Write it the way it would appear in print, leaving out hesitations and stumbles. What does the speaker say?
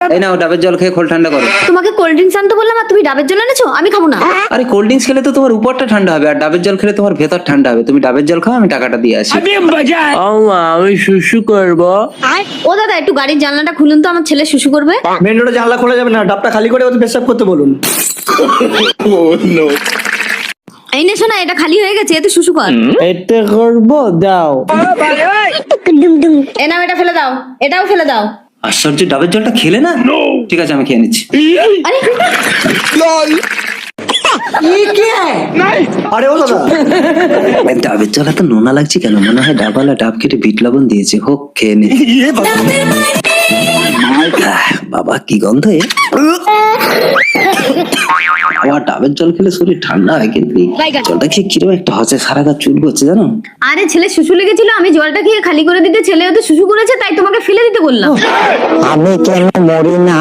এই নাও ডাবের জল খেয়ে খোল ঠান্ডা করো। তোমাকে কোল্ড ড্রিঙ্কস আনতে বললাম আর তুমি ডাবের জল এনেছো, আমি খাবো না। আরে কোল্ড ড্রিঙ্কস খেলে তো তোমার উপরটা ঠান্ডা হবে, আর ডাবের জল খেলে তোমার ভেতর ঠান্ডা হবে। তুমি ডাবের জল খাও, আমি টাকাটা দিয়ে আসি। আমি শুশু করবো। ও দাদা একটু গাড়ির জানলাটা খুলুন তো, আমার ছেলে শুশু করবে। মেন রোডে জানলা খোলা যাবে না, ডাবটা খালি করে ওদের পেশাব করতে বলুন। এই নে শোনা, এটা খালি হয়ে গেছে, এতে শুশু কর। এটা করবো, দাও। এ নাও, এটা ফেলে দাও, এটাও ফেলে দাও। আশ্চর্য, ডাবের জলটা খেলে না? ঠিক আছে, আমি খেয়ে নিচ্ছি। আরে আরে ও দাদা, ডাবের জল এত নোনা লাগছে কেন? মনে হয় ডাবওয়ালা ডাব কেটে বিট লবণ দিয়েছে। হোক, খেয়ে নে। বাবা কি গন্ধ! আবার ডাবের জল খেলে শরীর ঠান্ডা হয়, কিন্তু জলটা খেয়ে কিরকম একটা হচ্ছে, সারা গা চুল করছে জানো। আরে ছেলে শুশু লেগেছিল, আমি জলটা খেয়ে খালি করে দিতে ছেলে হয়তো শুশু করেছে, তাই তোমাকে ফেলে দিতে বললাম। আমি কেন মরি না?